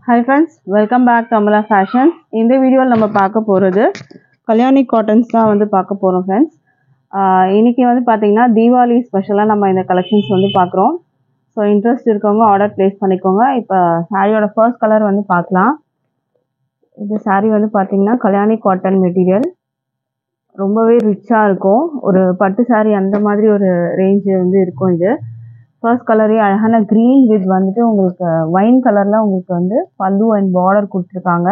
Hi friends, welcome back to Amala Fashions. இந்த வீடியோவில் நம்ம பார்க்க போகிறது கல்யாணி காட்டன்ஸ் தான் வந்து பார்க்க போகிறோம் ஃப்ரெண்ட்ஸ். இன்னைக்கு வந்து பார்த்தீங்கன்னா தீபாவளி ஸ்பெஷலாக நம்ம இந்த கலெக்ஷன்ஸ் வந்து பார்க்குறோம். ஸோ இன்ட்ரெஸ்ட் இருக்கவங்க ஆர்டர் ப்ளேஸ் பண்ணிக்கோங்க. இப்போ சாரியோட ஃபர்ஸ்ட் கலர் வந்து பார்க்கலாம். இந்த சாரீ வந்து பார்த்தீங்கன்னா கல்யாணி காட்டன் மெட்டீரியல், ரொம்பவே ரிச்சாக இருக்கும். ஒரு பட்டு சாரீ அந்த மாதிரி ஒரு ரேஞ்சு வந்து இருக்கும். இது ஃபர்ஸ்ட் கலரே அழகான க்ரீன் வித் வந்துட்டு உங்களுக்கு ஒயின் கலரில் உங்களுக்கு வந்து பல்லு அண்ட் பார்டர் கொடுத்துருக்காங்க.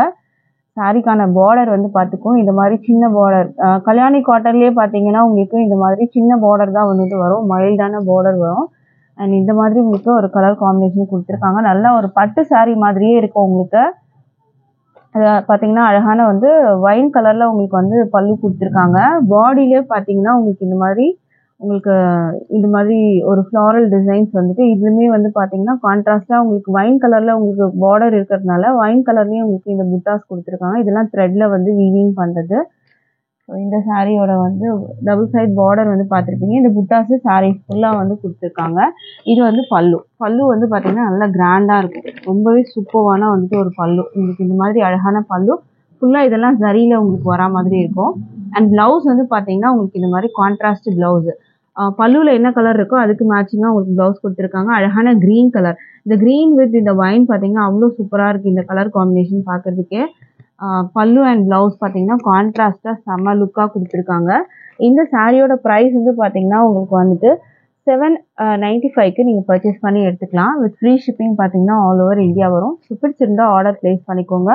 சாரிக்கான பார்டர் வந்து பார்த்துக்கும் இந்த மாதிரி சின்ன பார்டர். கல்யாணி காட்டன்லேயே பார்த்தீங்கன்னா உங்களுக்கு இந்த மாதிரி சின்ன பார்டர் தான் வந்துட்டு வரும், மைல்டான பார்டர் வரும். அண்ட் இந்த மாதிரி உங்களுக்கு ஒரு கலர் காம்பினேஷன் கொடுத்துருக்காங்க. நல்லா ஒரு பட்டு சாரீ மாதிரியே இருக்கும் உங்களுக்கு. பார்த்தீங்கன்னா அழகான வந்து ஒயின் கலரில் உங்களுக்கு வந்து பல்லு கொடுத்துருக்காங்க. பாடியிலே பார்த்தீங்கன்னா உங்களுக்கு இந்த மாதிரி ஒரு ஃப்ளாரல் டிசைன்ஸ் வந்துட்டு இதுவுமே வந்து பார்த்தீங்கன்னா கான்ட்ராஸ்டாக உங்களுக்கு ஒயின் கலரில் உங்களுக்கு பார்டர் இருக்கிறதுனால ஒயின் கலர்லேயும் உங்களுக்கு இந்த புட்டாஸ் கொடுத்துருக்காங்க. இதெல்லாம் த்ரெட்டில் வந்து வீவிங் பண்ணுறது. ஸோ இந்த சாரியோட வந்து டபுள் சைட் பார்டர் வந்து பார்த்துருப்பீங்க. இந்த புட்டாஸு சாரீ ஃபுல்லாக வந்து கொடுத்துருக்காங்க. இது வந்து பல்லு வந்து பார்த்தீங்கன்னா நல்லா கிராண்டாக இருக்கும். ரொம்பவே சூப்பர்வான வந்துட்டு ஒரு பல்லு. உங்களுக்கு இந்த மாதிரி அழகான பல்லு ஃபுல்லாக இதெல்லாம் சரியில் உங்களுக்கு வரா மாதிரி இருக்கும். அண்ட் ப்ளவுஸ் வந்து பார்த்தீங்கன்னா உங்களுக்கு இந்த மாதிரி கான்ட்ராஸ்ட் ப்ளவுஸு. பல்லுவில் என்ன கலர் இருக்கோ அதுக்கு மேட்சிங்காக உங்களுக்கு ப்ளவுஸ் கொடுத்துருக்காங்க. அழகான க்ரீன் கலர். இந்த க்ரீன் வித் இந்த ஒயின் பார்த்தீங்கன்னா அவ்வளோ சூப்பராக இருக்குது இந்த கலர் காம்பினேஷன் பார்க்குறதுக்கே. பல்லு அண்ட் ப்ளவுஸ் பார்த்தீங்கன்னா கான்ட்ராஸ்டாக செம்ம லுக்காக கொடுத்துருக்காங்க. இந்த சாரியோட ப்ரைஸ் வந்து பார்த்தீங்கன்னா உங்களுக்கு வந்துட்டு 795க்கு நீங்கள் பர்ச்சேஸ் பண்ணி எடுத்துக்கலாம். வித் ஃப்ரீ ஷிப்பிங் பார்த்தீங்கன்னா ஆல் ஓவர் இந்தியா வரும். ஸோ பிடிச்சிருந்தா ஆர்டர் ப்ளேஸ் பண்ணிக்கோங்க.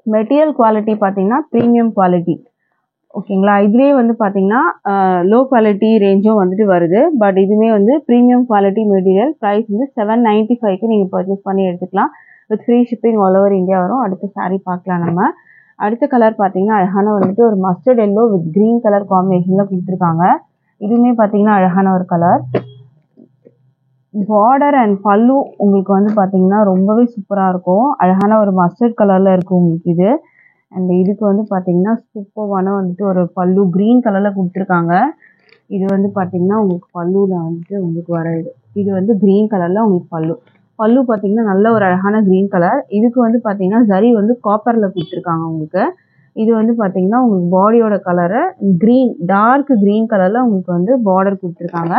மெட்டீரியல் குவாலிட்டி பார்த்தீங்கன்னா ப்ரீமியம் குவாலிட்டி, ஓகேங்களா. இதுலேயே வந்து பார்த்தீங்கன்னா லோ குவாலிட்டி ரேஞ்சும் வந்துட்டு வருது. பட் இதுவுமே வந்து ப்ரீமியம் குவாலிட்டி மெட்டீரியல். ப்ரைஸ் வந்து 795க்கு நீங்கள் பர்ச்சேஸ் பண்ணி எடுத்துக்கலாம். With free shipping all over India வரும். அடுத்த சாரீ பார்க்கலாம் நம்ம. அடுத்த கலர் பார்த்தீங்கன்னா அழகான வந்துட்டு ஒரு mustard yellow with green colour காம்பினேஷனில் கொடுத்துருக்காங்க. இதுவுமே பார்த்தீங்கன்னா அழகான ஒரு கலர். பார்டர் அண்ட் பல்லு உங்களுக்கு வந்து பார்த்தீங்கன்னா ரொம்பவே சூப்பராக இருக்கும். அழகான ஒரு மஸ்டர்ட் கலரில் இருக்கும் உங்களுக்கு இது. அண்ட் இதுக்கு வந்து பார்த்தீங்கன்னா சூப்பர்வான வந்துட்டு ஒரு பல்லு க்ரீன் கலரில் கொடுத்துருக்காங்க. இது வந்து பார்த்தீங்கன்னா உங்களுக்கு பல்லுவில் வந்துட்டு உங்களுக்கு வர இது வந்து க்ரீன் கலரில் உங்களுக்கு பல்லு பார்த்தீங்கன்னா நல்ல ஒரு அழகான க்ரீன் கலர். இதுக்கு வந்து பார்த்தீங்கன்னா ஜரி வந்து காப்பரில் கொடுத்துருக்காங்க உங்களுக்கு. இது வந்து பார்த்தீங்கன்னா உங்களுக்கு பாடியோட கலரை டார்க் க்ரீன் கலரில் உங்களுக்கு வந்து பார்டர் கொடுத்துருக்காங்க.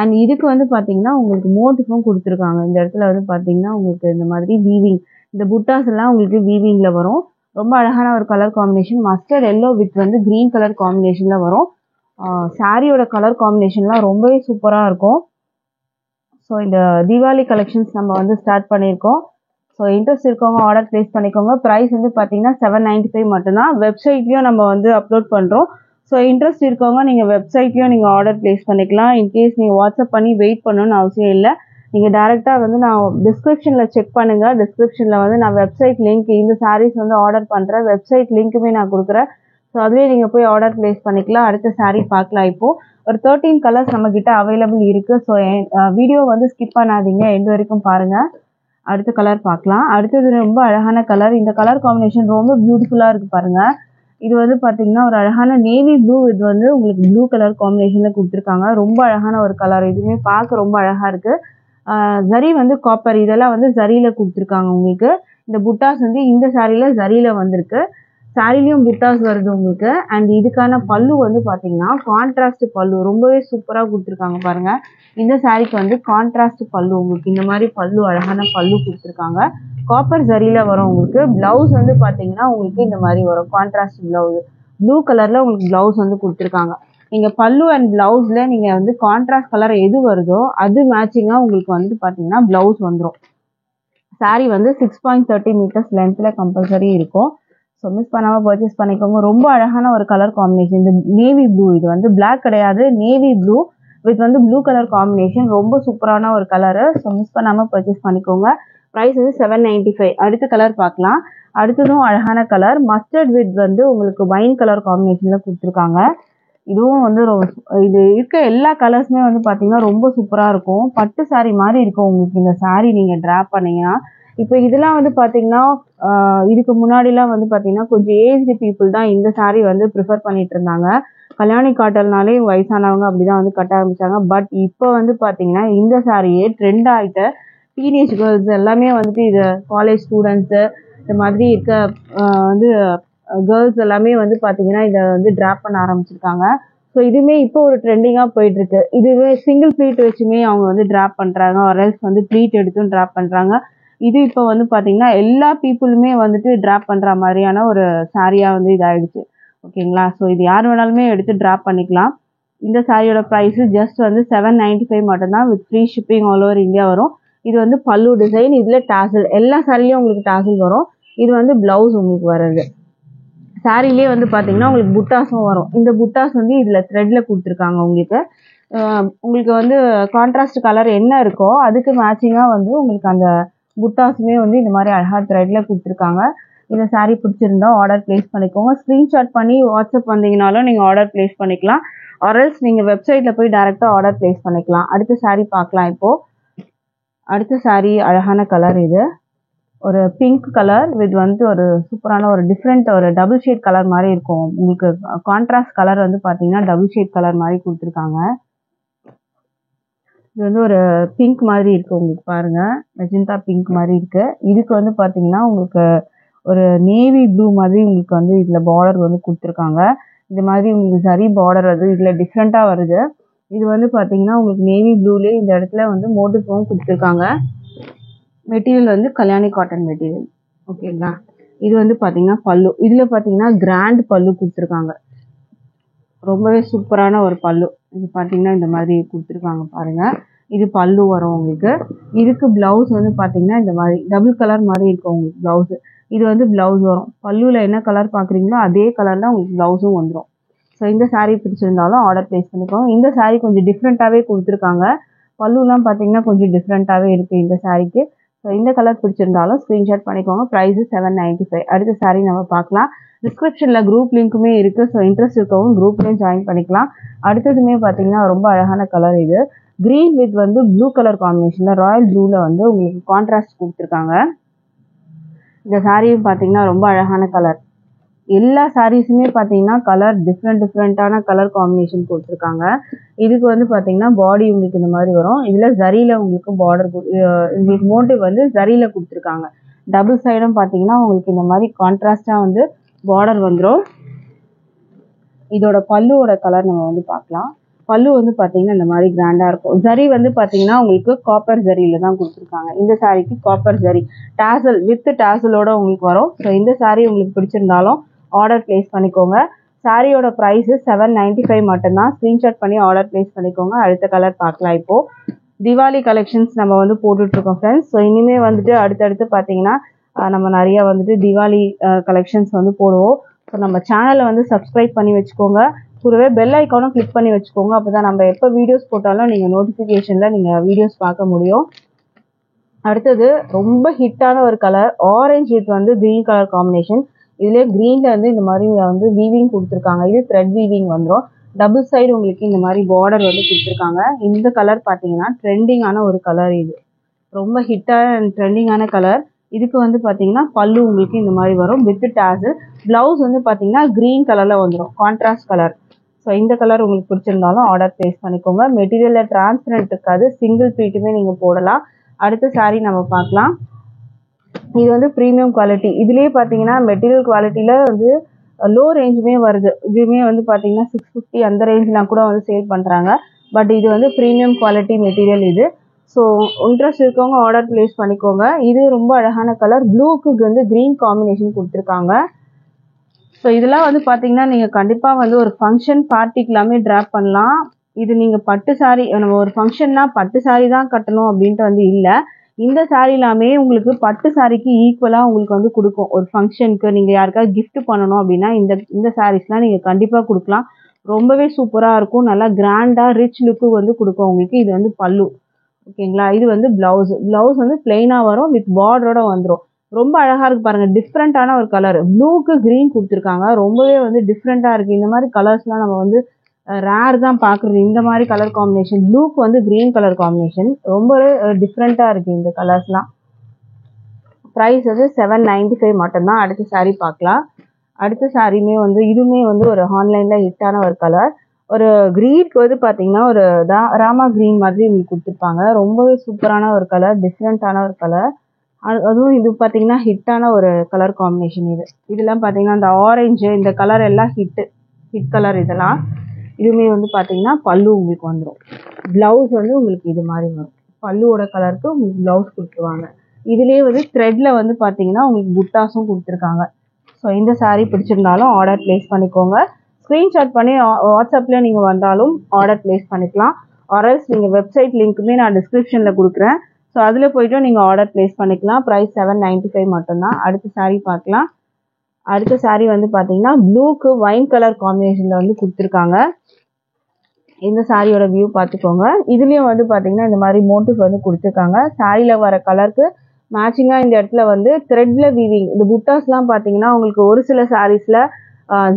அண்ட் இதுக்கு வந்து பார்த்தீங்கன்னா உங்களுக்கு மோட்டிஃபும் கொடுத்துருக்காங்க. இந்த இடத்துல வந்து பார்த்தீங்கன்னா உங்களுக்கு இந்த மாதிரி வீவிங், இந்த புட்டாஸ் எல்லாம் உங்களுக்கு வீவிங்கில் வரும். ரொம்ப அழகான ஒரு colour combination. Mustard yellow with வந்து க்ரீன் கலர் காம்பினேஷனில் வரும். சாரியோட கலர் காம்பினேஷன்லாம் ரொம்பவே சூப்பராக இருக்கும். ஸோ இந்த தீபாவளி கலெக்ஷன்ஸ் நம்ம வந்து ஸ்டார்ட் பண்ணியிருக்கோம். ஸோ இன்ட்ரெஸ்ட் இருக்கவங்க ஆர்டர் ப்ளேஸ் பண்ணிக்கோங்க. ப்ரைஸ் வந்து பார்த்தீங்கன்னா 795 மட்டும்தான். வெப்சைட்லேயும் நம்ம வந்து அப்லோட் பண்ணுறோம். ஸோ இன்ட்ரெஸ்ட் இருக்கவங்க நீங்கள் வெப்சைட்லேயும் நீங்கள் ஆர்டர் ப்ளேஸ் பண்ணிக்கலாம். இன்கேஸ் நீங்கள் வாட்ஸ்அப் பண்ணி வெயிட் பண்ணணும்னு அவசியம் இல்லை. நீங்கள் டேரெக்டாக வந்து நான் டிஸ்கிரிப்ஷனில் செக் பண்ணுங்கள். டிஸ்கிரிப்ஷனில் வந்து நான் வெப்சைட் லிங்க், இந்த சாரீஸ் வந்து ஆர்டர் பண்ணுறேன், வெப்சைட் லிங்க்குமே நான் கொடுக்குறேன். ஸோ அதுவே நீங்கள் போய் ஆர்டர் ப்ளேஸ் பண்ணிக்கலாம். அடுத்த சாரீ பார்க்கலாம். இப்போது ஒரு 13 கலர்ஸ் நம்மக்கிட்ட அவைலபிள் இருக்குது. ஸோ வீடியோ வந்து ஸ்கிப் பண்ணாதீங்க, எண்டு வரைக்கும் பாருங்கள். அடுத்த கலர் பார்க்கலாம். அடுத்தது ரொம்ப அழகான கலர். இந்த கலர் காம்பினேஷன் ரொம்ப பியூட்டிஃபுல்லாக இருக்குது பாருங்கள். இது வந்து பார்த்தீங்கன்னா ஒரு அழகான நேவி ப்ளூ, இது வந்து உங்களுக்கு ப்ளூ கலர் காம்பினேஷனில் கொடுத்துருக்காங்க. ரொம்ப அழகான ஒரு கலர். இதுவுமே பார்க்க ரொம்ப அழகாக இருக்குது. ஜரி வந்து காப்பர், இதெல்லாம் வந்து ஜரியில் கொடுத்துருக்காங்க உங்களுக்கு. இந்த புட்டாஸ் வந்து இந்த சாரியில் ஜரியில் வந்திருக்கு. சாரிலையும் புட்டாஸ் வருது உங்களுக்கு. அண்ட் இதுக்கான பல்லு வந்து பார்த்தீங்கன்னா கான்ட்ராஸ்ட் பல்லு, ரொம்பவே சூப்பராக கொடுத்துருக்காங்க பாருங்கள். இந்த சாரிக்கு வந்து கான்ட்ராஸ்ட் பல்லு உங்களுக்கு இந்த மாதிரி பல்லு, அழகான பல்லு கொடுத்துருக்காங்க. காப்பர் ஜரியில் வரும் உங்களுக்கு. ப்ளவுஸ் வந்து பார்த்தீங்கன்னா உங்களுக்கு இந்த மாதிரி வரும், கான்ட்ராஸ்ட் ப்ளவுஸ். ப்ளூ கலரில் உங்களுக்கு ப்ளவுஸ் வந்து கொடுத்துருக்காங்க. நீங்கள் பல்லு அண்ட் ப்ளவுஸில் நீங்கள் வந்து கான்ட்ராஸ்ட் கலர் எது வருதோ அது மேட்சிங்காக உங்களுக்கு வந்து பார்த்தீங்கன்னா ப்ளவுஸ் வந்துடும். சாரீ வந்து 6.30 மீட்டர்ஸ் லென்த்தில் கம்பல்சரி இருக்கும். ஸோ மிஸ் பண்ணாமல் பர்ச்சேஸ் பண்ணிக்கோங்க. ரொம்ப அழகான ஒரு கலர் காம்பினேஷன். இந்த நேவி ப்ளூ, இது வந்து பிளாக் கிடையாது, நேவி ப்ளூ வித் வந்து ப்ளூ கலர் காம்பினேஷன். ரொம்ப சூப்பரான ஒரு கலரு. ஸோ மிஸ் பண்ணாமல் பர்ச்சேஸ் பண்ணிக்கோங்க. ப்ரைஸ் வந்து 795. அடுத்த கலர் பார்க்கலாம். அடுத்ததும் அழகான கலர். மஸ்டர்ட் வித் வந்து உங்களுக்கு ஒயின் கலர் காம்பினேஷனில் கொடுத்துருக்காங்க. இதுவும் வந்து இது இருக்க எல்லா கலர்ஸுமே வந்து பார்த்தீங்கன்னா ரொம்ப சூப்பராக இருக்கும். பட்டு சாரீ மாதிரி இருக்கும் உங்களுக்கு இந்த சாரீ நீங்கள் ட்ராப் பண்ணிங்கன்னா. இப்போ இதெல்லாம் வந்து பார்த்தீங்கன்னா இதுக்கு முன்னாடிலாம் வந்து பார்த்தீங்கன்னா கொஞ்சம் ஏஜ்டு பீப்புள் தான் இந்த சாரீ வந்து ப்ரிஃபர் பண்ணிட்டு இருந்தாங்க. கல்யாணி காட்டன்னாலே வயசானவங்க அப்படி தான் வந்து கட்ட ஆரம்பித்தாங்க. பட் இப்போ வந்து பார்த்தீங்கன்னா இந்த சாரியே ட்ரெண்ட் ஆகிட்டு டீனேஜ் கேர்ள்ஸ் எல்லாமே வந்துட்டு இது காலேஜ் ஸ்டூடெண்ட்ஸு இந்த மாதிரி இருக்க வந்து கேர்ள்ஸ் எல்லாமே வந்து பார்த்தீங்கன்னா இதை வந்து ட்ராப் பண்ண ஆரம்பிச்சிருக்காங்க. ஸோ இதுவுமே இப்போ ஒரு ட்ரெண்டிங்காக போயிட்டுருக்கு. இதுவே சிங்கிள் ப்ளீட் வச்சுமே அவங்க வந்து ட்ராப் பண்ணுறாங்க, ஆர்எல்ஸ் வந்து ப்ளீட் எடுத்தும் ட்ராப் பண்ணுறாங்க. இது இப்போ வந்து பார்த்தீங்கன்னா எல்லா பீப்புளுமே வந்துட்டு ட்ராப் பண்ணுற மாதிரியான ஒரு சாரியாக வந்து இதாகிடுச்சு. ஓகேங்களா? ஸோ இது யார் வேணாலுமே எடுத்து ட்ராப் பண்ணிக்கலாம். இந்த சாரியோட ப்ரைஸு ஜஸ்ட் வந்து 795 மட்டும்தான், with free shipping all over India வரும். இது வந்து பல்லு டிசைன், இதில் டாசல், எல்லா சாரிலையும் உங்களுக்கு டாசல் வரும். இது வந்து ப்ளவுஸ் உங்களுக்கு வர்றது. சாரிலே வந்து பார்த்தீங்கன்னா உங்களுக்கு புட்டாஸும் வரும். இந்த புட்டாஸ் வந்து இதில் த்ரெட்டில் கொடுத்துருக்காங்க உங்களுக்கு. உங்களுக்கு வந்து கான்ட்ராஸ்ட் கலர் என்ன இருக்கோ அதுக்கு மேட்சிங்காக வந்து உங்களுக்கு அந்த புட்டாஸுமே வந்து இந்த மாதிரி அழகாக த்ரெட்டில் கொடுத்துருக்காங்க. இந்த சாரீ பிடிச்சிருந்தா ஆர்டர் ப்ளேஸ் பண்ணிக்கோங்க. ஸ்க்ரீன்ஷாட் பண்ணி வாட்ஸ்அப் வந்தீங்கனாலும் நீங்கள் ஆர்டர் ப்ளேஸ் பண்ணிக்கலாம். ஆர்எல்ஸ் நீங்கள் வெப்சைட்டில் போய் டேரெக்டாக ஆர்டர் ப்ளேஸ் பண்ணிக்கலாம். அடுத்த சாரீ பார்க்கலாம். இப்போது அடுத்த சாரீ அழகான கலர், இது ஒரு பிங்க் கலர் வித் வந்து ஒரு சூப்பரான ஒரு டிஃப்ரெண்ட் ஒரு டபுள் ஷேட் கலர் மாதிரி இருக்கும். உங்களுக்கு கான்ட்ராஸ்ட் கலர் வந்து பார்த்தீங்கன்னா டபுள் ஷேட் கலர் மாதிரி கொடுத்துருக்காங்க. இது வந்து ஒரு பிங்க் மாதிரி இருக்குது உங்களுக்கு, பாருங்கள், மெஜந்தா பிங்க் மாதிரி இருக்குது. இதுக்கு வந்து பார்த்தீங்கன்னா உங்களுக்கு ஒரு நேவி ப்ளூ மாதிரி உங்களுக்கு வந்து இதில் பார்டர் வந்து கொடுத்துருக்காங்க. இந்த மாதிரி உங்களுக்கு சரி பார்டர் வந்து இதில் டிஃப்ரெண்ட்டாக வருது. இது வந்து பார்த்தீங்கன்னா உங்களுக்கு நேவி ப்ளூலேயே இந்த இடத்துல வந்து மோட்டிஃபும் கொடுத்துருக்காங்க. மெட்டீரியல் வந்து கல்யாணி காட்டன் மெட்டீரியல். ஓகேங்களா? இது வந்து பார்த்தீங்கன்னா பல்லு. இதில் பார்த்தீங்கன்னா கிராண்ட் பல்லு கொடுத்துருக்காங்க. ரொம்பவே சூப்பரான ஒரு பல்லு. இது பார்த்தீங்கன்னா இந்த மாதிரி கொடுத்துருக்காங்க பாருங்கள். இது பல்லு வரும் உங்களுக்கு. இதுக்கு ப்ளவுஸ் வந்து பார்த்தீங்கன்னா இந்த மாதிரி டபுள் கலர் மாதிரி இருக்கும் உங்களுக்கு ப்ளவுஸு. இது வந்து ப்ளவுஸ் வரும். பல்லுவில் என்ன கலர் பார்க்குறீங்களோ அதே கலரில் உங்களுக்கு ப்ளவுஸும் வந்துடும். ஸோ இந்த சாரீ பிடிச்சிருந்தாலும் ஆர்டர் ப்ளேஸ் பண்ணிக்கோங்க. இந்த சாரீ கொஞ்சம் டிஃப்ரெண்ட்டாகவே கொடுத்துருக்காங்க. பல்லுலாம் பார்த்தீங்கன்னா கொஞ்சம் டிஃப்ரெண்ட்டாகவே இருக்குது இந்த சாரீக்கு. ஸோ இந்த கலர் பிடிச்சிருந்தாலும் ஸ்க்ரீன்ஷாட் பண்ணிக்கோங்க. ப்ரைஸு 795. அடுத்த சாரீ நம்ம பார்க்கலாம். டிஸ்கிரிப்ஷனில் குரூப் லிங்க்குமே இருக்குது. ஸோ இன்ட்ரெஸ்ட் இருக்கவும் குரூப்லேயும் ஜாயின் பண்ணிக்கலாம். அடுத்ததுமே பார்த்தீங்கன்னா ரொம்ப அழகான கலர், இது க்ரீன் வித் வந்து ப்ளூ கலர் காம்பினேஷனில் ராயல் ப்ளூவில் வந்து உங்களுக்கு கான்ட்ராஸ்ட் கொடுத்துருக்காங்க. இந்த சாரியும் பார்த்தீங்கன்னா ரொம்ப அழகான கலர். எல்லா சாரீஸுமே பார்த்தீங்கன்னா கலர் டிஃப்ரெண்ட்டான கலர் காம்பினேஷன் கொடுத்துருக்காங்க. இதுக்கு வந்து பார்த்தீங்கன்னா பாடி உங்களுக்கு இந்த மாதிரி வரும். இதில் ஜரியில் உங்களுக்கு பார்டர் உங்களுக்கு மோட்டிவ் வந்து ஜரியில் கொடுத்துருக்காங்க. டபுள் சைடும் பார்த்தீங்கன்னா உங்களுக்கு இந்த மாதிரி கான்ட்ராஸ்டாக வந்து பார்டர் வந்துடும். இதோட பல்லுவோட கலர் நம்ம வந்து பார்க்கலாம். பல்லு வந்து பார்த்தீங்கன்னா இந்த மாதிரி கிராண்டாக இருக்கும். ஜரி வந்து பார்த்தீங்கன்னா உங்களுக்கு காப்பர் ஜரியில் தான் கொடுத்துருக்காங்க. இந்த சாரீக்கு காப்பர் ஜரி டாசல் வித் டாசலோட உங்களுக்கு வரும். ஸோ இந்த சாரீ உங்களுக்கு பிடிச்சிருந்தாலும் ஆர்டர் ப்ளேஸ் பண்ணிக்கோங்க. சாரியோட ப்ரைஸு 795 மட்டும்தான். ஸ்க்ரீன்ஷாட் பண்ணி ஆர்டர் ப்ளேஸ் பண்ணிக்கோங்க. அடுத்த கலர் பார்க்கலாம். இப்போது தீபாவளி கலெக்ஷன்ஸ் நம்ம வந்து போட்டுட்ருக்கோம் ஃப்ரெண்ட்ஸ். ஸோ இனிமேல் வந்துட்டு அடுத்தடுத்து பார்த்தீங்கன்னா நம்ம நிறையா வந்துட்டு தீபாவளி கலெக்ஷன்ஸ் வந்து போடுவோம். ஸோ நம்ம சேனலை வந்து சப்ஸ்கிரைப் பண்ணி வச்சுக்கோங்க. கூடவே பெல் ஐக்கானும் கிளிக் பண்ணி வச்சுக்கோங்க. அப்போ தான் நம்ம எப்போ வீடியோஸ் போட்டாலும் நீங்கள் நோட்டிஃபிகேஷனில் நீங்கள் வீடியோஸ் பார்க்க முடியும். அடுத்தது ரொம்ப ஹிட்டான ஒரு கலர், ஆரஞ்சு வித் வந்து க்ரீன் கலர் காம்பினேஷன். இதுலேயே க்ரீனில் வந்து இந்த மாதிரி வந்து வீவிங் கொடுத்துருக்காங்க. இது த்ரெட் வீவிங் வந்துடும். டபுள் சைடு உங்களுக்கு இந்த மாதிரி பார்டர் வந்து கொடுத்துருக்காங்க. இந்த கலர் பார்த்தீங்கன்னா ட்ரெண்டிங்கான ஒரு கலர். இது ரொம்ப ஹிட்டான அண்ட் ட்ரெண்டிங்கான கலர். இதுக்கு வந்து பார்த்தீங்கன்னா பல்லு உங்களுக்கு இந்த மாதிரி வரும் வித் டாசல். ப்ளவுஸ் வந்து பார்த்தீங்கன்னா க்ரீன் கலரில் வந்துடும், கான்ட்ராஸ்ட் கலர். ஸோ இந்த கலர் உங்களுக்கு பிடிச்சிருந்தாலும் ஆர்டர் ப்ளேஸ் பண்ணிக்கோங்க. மெட்டீரியலில் டிரான்ஸ்பரண்ட் இருக்காது, சிங்கிள் ப்ளீட்டுமே நீங்கள் போடலாம். அடுத்த சாரீ நம்ம பார்க்கலாம். இது வந்து ப்ரீமியம் குவாலிட்டி. இதுலேயே பார்த்தீங்கன்னா மெட்டீரியல் குவாலிட்டியில் வந்து லோ ரேஞ்சுமே வருது. இதுவுமே வந்து பார்த்தீங்கன்னா 650 அந்த ரேஞ்செலாம் கூட வந்து சேல் பண்ணுறாங்க. பட் இது வந்து ப்ரீமியம் குவாலிட்டி மெட்டீரியல் இது. ஸோ இன்ட்ரெஸ்ட் இருக்கவங்க ஆர்டர் ப்ளேஸ் பண்ணிக்கோங்க. இது ரொம்ப அழகான கலர். ப்ளூக்கு வந்து க்ரீன் காம்பினேஷன் கொடுத்துருக்காங்க. ஸோ இதெல்லாம் வந்து பார்த்தீங்கன்னா நீங்கள் கண்டிப்பாக வந்து ஒரு ஃபங்க்ஷன் பார்ட்டிக்கு எல்லாமே ட்ராப் பண்ணலாம். இது நீங்கள் பட்டு சாரீ, நம்ம ஒரு ஃபங்க்ஷன்னா பட்டு சாரீ தான் கட்டணும் அப்படின்ட்டு வந்து இல்லை. இந்த சாரீ எல்லாமே உங்களுக்கு பட்டு சாரீக்கு ஈக்குவலாக உங்களுக்கு வந்து கொடுக்கும். ஒரு ஃபங்க்ஷனுக்கு நீங்கள் யாருக்காவது கிஃப்ட் பண்ணணும் அப்படின்னா இந்த சாரீஸ்லாம் நீங்கள் கண்டிப்பாக கொடுக்கலாம். ரொம்பவே சூப்பராக இருக்கும். நல்லா கிராண்டாக ரிச் லுக்கு வந்து கொடுக்கும் உங்களுக்கு. இது வந்து பல்லு. ஓகேங்களா? இது வந்து ப்ளவுஸ் வந்து பிளெயினாக வரும், வித் பார்டரோட வந்துடும். ரொம்ப அழகாக இருக்குது பாருங்கள். டிஃப்ரெண்ட்டான ஒரு கலர். ப்ளூக்கு க்ரீன் கொடுத்துருக்காங்க. ரொம்பவே வந்து டிஃப்ரெண்ட்டாக இருக்குது. இந்த மாதிரி கலர்ஸ்லாம் நம்ம வந்து ரேர் தான் பார்க்குறது. இந்த மாதிரி கலர் காம்பினேஷன், ப்ளூக்கு வந்து க்ரீன் கலர் காம்பினேஷன் ரொம்பவே டிஃப்ரெண்ட்டாக இருக்குது இந்த கலர்ஸ்லாம். ப்ரைஸ் வந்து 795 மட்டும்தான். அடுத்த சாரீ பார்க்கலாம். அடுத்த சாரியுமே வந்து இதுவுமே வந்து ஒரு ஆன்லைனில் ஹிட்டான ஒரு கலர். ஒரு க்ரீனுக்கு வந்து பார்த்தீங்கன்னா ஒரு ராமா க்ரீன் மாதிரி உங்களுக்கு கொடுத்துருப்பாங்க. ரொம்பவே சூப்பரான ஒரு கலர், டிஃப்ரெண்ட்டான ஒரு கலர். அதுவும் இது பார்த்தீங்கன்னா ஹிட்டான ஒரு கலர் காம்பினேஷன் இது. இதெல்லாம் பார்த்தீங்கன்னா இந்த ஆரஞ்சு இந்த கலர் எல்லாம் ஹிட் கலர் இதெல்லாம். இதுவுமே வந்து பார்த்தீங்கன்னா பல்லு உங்களுக்கு வந்துடும். ப்ளவுஸ் வந்து உங்களுக்கு இது மாதிரி வரும். பல்லுவோட கலருக்கு உங்களுக்கு ப்ளவுஸ் கொடுத்துருவாங்க. இதுலேயே வந்து த்ரெட்டில் வந்து பார்த்தீங்கன்னா உங்களுக்கு புட்டாஸும் கொடுத்துருக்காங்க. ஸோ இந்த saree பிடிச்சிருந்தாலும் ஆர்டர் ப்ளேஸ் பண்ணிக்கோங்க. ஸ்க்ரீன்ஷாட் பண்ணி வாட்ஸ்அப்பில் நீங்கள் வந்தாலும் ஆர்டர் ப்ளேஸ் பண்ணிக்கலாம். ஆர்எல்ஸ் நீங்கள் வெப்சைட் லிங்க்குமே நான் டிஸ்கிரிப்ஷனில் கொடுக்குறேன். ஸோ அதில் போய்ட்டு நீங்கள் ஆர்டர் ப்ளேஸ் பண்ணிக்கலாம். ப்ரைஸ் 795 மட்டும்தான். அடுத்த saree பார்க்கலாம். அடுத்த saree வந்து பார்த்தீங்கன்னா ப்ளூக்கு ஒயின் கலர் காம்பினேஷனில் வந்து கொடுத்துருக்காங்க. இந்த சாரியோட வியூ பார்த்துக்கோங்க. இதுலேயும் வந்து பார்த்தீங்கன்னா இந்த மாதிரி மோட்டிவ் வந்து கொடுத்துருக்காங்க. சாரியில் வர கலருக்கு மேட்சிங்காக இந்த இடத்துல வந்து த்ரெட்டில் வீவிங் இந்த புட்டாஸ்லாம் பார்த்தீங்கன்னா உங்களுக்கு ஒரு சில சாரீஸில்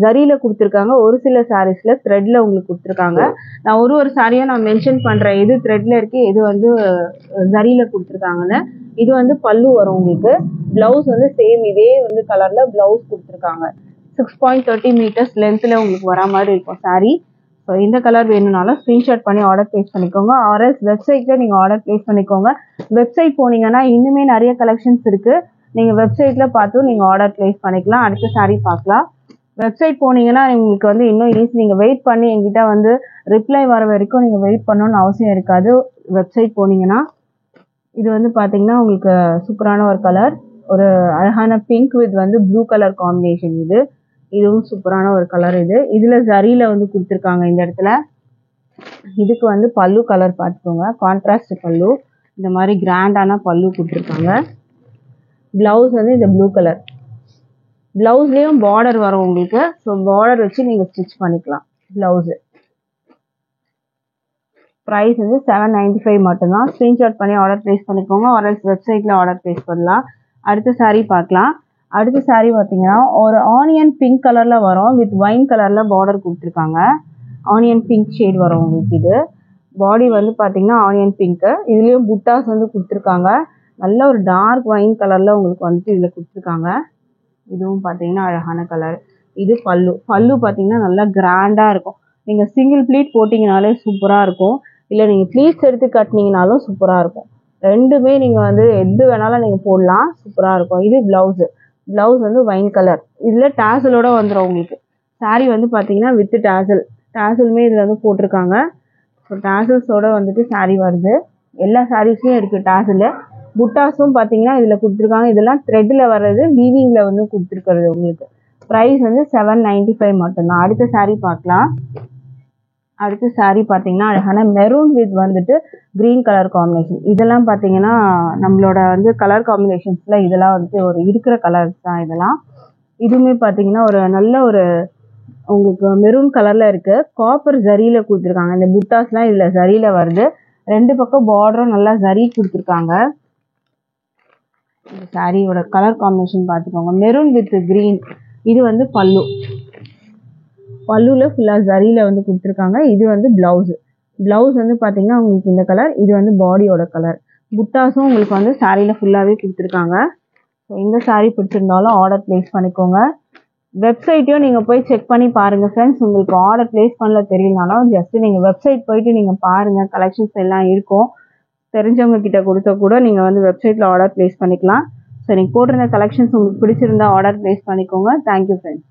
ஜரியில் கொடுத்துருக்காங்க, ஒரு சில சாரீஸில் த்ரெட்டில் உங்களுக்கு கொடுத்துருக்காங்க. நான் ஒரு சாரியாக நான் மென்ஷன் பண்ணுறேன் எது த்ரெட்டில் இருக்குது எது வந்து ஜரியில் கொடுத்துருக்காங்கன்னு. இது வந்து பல்லு வரும் உங்களுக்கு. ப்ளவுஸ் வந்து சேம் இதே வந்து கலரில் ப்ளவுஸ் கொடுத்துருக்காங்க. 6.30 meters லென்த்தில் உங்களுக்கு வர மாதிரி இருக்கும் சாரீ. ஸோ இந்த கலர் வேணும்னாலும் ஸ்க்ரீன்ஷாட் பண்ணி ஆர்டர் ப்ளேஸ் பண்ணிக்கோங்க. ஆர்எல்ஸ் வெப்சைட்டில் நீங்கள் ஆர்டர் ப்ளேஸ் பண்ணிக்கோங்க. வெப்சைட் போனீங்கன்னா இன்னுமே நிறைய கலெக்ஷன்ஸ் இருக்குது. நீங்கள் வெப்சைட்டில் பார்த்தும் நீங்கள் ஆர்டர் ப்ளேஸ் பண்ணிக்கலாம். அடுத்த saree பார்க்கலாம். வெப்சைட் போனீங்கன்னா உங்களுக்கு வந்து இன்னும் ஈஸி. நீங்கள் வெயிட் பண்ணி எங்கிட்ட வந்து ரிப்ளை வர வரைக்கும் நீங்கள் வெயிட் பண்ணணும்னு அவசியம் இருக்காது. வெப்சைட் போனீங்கன்னா இது வந்து பார்த்தீங்கன்னா உங்களுக்கு சூப்பரான ஒரு கலர், ஒரு அழகான பிங்க் வித் வந்து ப்ளூ கலர் காம்பினேஷன் இது. இதுவும் சூப்பரான ஒரு கலர் இது. இதில் ஜரியில் வந்து கொடுத்துருக்காங்க இந்த இடத்துல. இதுக்கு வந்து பல்லு கலர் பார்த்துக்கோங்க. கான்ட்ராஸ்ட் பல்லு. இந்த மாதிரி கிராண்டான பல்லு கொடுத்துருக்காங்க. ப்ளவுஸ் வந்து இந்த ப்ளூ கலர். ப்ளவுஸ்லேயும் பார்டர் வரும் உங்களுக்கு. ஸோ பார்டர் வச்சு நீங்கள் ஸ்டிச் பண்ணிக்கலாம் ப்ளவுஸு. ப்ரைஸ் வந்து 795 மட்டும்தான். ஸ்க்ரீன்ஷாட் பண்ணி ஆர்டர் ப்ளேஸ் பண்ணிக்கோங்க. ஆர்எல்ஸ் வெப்சைட்டில் ஆர்டர் ப்ளேஸ் பண்ணலாம். அடுத்த saree பார்க்கலாம். அடுத்த saree பார்த்தீங்கன்னா ஒரு ஆனியன் பிங்க் கலரில் வரும் வித் ஒயின் கலரில் பார்டர் கொடுத்துருக்காங்க. ஆனியன் பிங்க் ஷேட் வரும் உங்களுக்கு. இது பாடி வந்து பார்த்தீங்கன்னா ஆனியன் பிங்க்கு. இதுலேயும் புட்டாஸ் வந்து கொடுத்துருக்காங்க. நல்ல ஒரு டார்க் ஒயின் கலரில் உங்களுக்கு வந்துட்டு இதில் கொடுத்துருக்காங்க. இதுவும் பார்த்தீங்கன்னா அழகான கலர். இது பல்லு. பல்லு பார்த்தீங்கன்னா நல்லா கிராண்டாக இருக்கும். நீங்கள் சிங்கிள் ப்ளீட் போட்டிங்கனாலே சூப்பராக இருக்கும். இல்லை நீங்கள் ப்ளீட்ஸ் எடுத்து கட்டினீங்கனாலும் சூப்பராக இருக்கும். ரெண்டுமே நீங்கள் வந்து எது வேணாலும் நீங்கள் போடலாம், சூப்பராக இருக்கும். இது ப்ளவுஸு. ப்ளவுஸ் வந்து ஒயின் கலர். இதில் டேசலோட வந்துடும் உங்களுக்கு. saree வந்து பார்த்தீங்கன்னா வித் டேசலுமே இதில் வந்து போட்டிருக்காங்க. ஸோ டேசல்ஸோட வந்துட்டு saree வருது. எல்லா சாரீஸ்லையும் இருக்குது டேசலு. புட்டாஸும் பார்த்தீங்கன்னா இதில் கொடுத்துருக்காங்க. இதெல்லாம் த்ரெட்டில் வர்றது, வீவிங்கில் வந்து கொடுத்துருக்கிறது உங்களுக்கு. ப்ரைஸ் வந்து 795 மட்டும்தான். அடுத்த saree பார்க்கலாம். அடுத்த saree பார்த்தீங்கன்னா அழகான மெரூன் வித் வந்துட்டு க்ரீன் கலர் காம்பினேஷன். இதெல்லாம் பார்த்தீங்கன்னா நம்மளோட வந்து கலர் காம்பினேஷன்ஸில் இதெல்லாம் வந்துட்டு ஒரு இருக்கிற கலர்ஸ் தான் இதெல்லாம். இதுவுமே பார்த்தீங்கன்னா ஒரு நல்ல ஒரு உங்களுக்கு மெரூன் கலரில் இருக்குது. காப்பர் ஜரியில் கொடுத்துருக்காங்க. இந்த புட்டாஸ்லாம் இதில் ஜரியில் வருது. ரெண்டு பக்கம் பார்டரும் நல்லா ஜரி கொடுத்துருக்காங்க. இந்த சாரியோட கலர் காம்பினேஷன் பார்த்துக்கோங்க. Maroon with green. இது வந்து பல்லு. பல்லுவில் ஃபுல்லாக ஜரியில் வந்து கொடுத்துருக்காங்க. இது வந்து ப்ளவுஸு. ப்ளவுஸ் வந்து பார்த்தீங்கன்னா உங்களுக்கு இந்த கலர். இது வந்து பாடியோட கலர். புட்டாஸும் உங்களுக்கு வந்து சாரியில் ஃபுல்லாகவே கொடுத்துருக்காங்க. ஸோ இந்த saree பிடிச்சிருந்தாலும் ஆர்டர் ப்ளேஸ் பண்ணிக்கோங்க. வெப்சைட்டையும் நீங்கள் போய் செக் பண்ணி பாருங்கள் ஃப்ரெண்ட்ஸ். உங்களுக்கு ஆர்டர் ப்ளேஸ் பண்ணல தெரியலனாலும் ஜஸ்ட்டு நீங்கள் வெப்சைட் போயிட்டு நீங்கள் பாருங்கள். கலெக்ஷன்ஸ் எல்லாம் இருக்கும். தெரிஞ்சவங்க கிட்ட கொடுத்தா கூட நீங்கள் வந்து வெப்சைட்டில் ஆர்டர் ப்ளேஸ் பண்ணிக்கலாம். ஸோ நீங்கள் போட்டிருந்த கலெக்ஷன்ஸ் உங்களுக்கு பிடிச்சிருந்தா ஆர்டர் ப்ளேஸ் பண்ணிக்கோங்க. Thank you friends.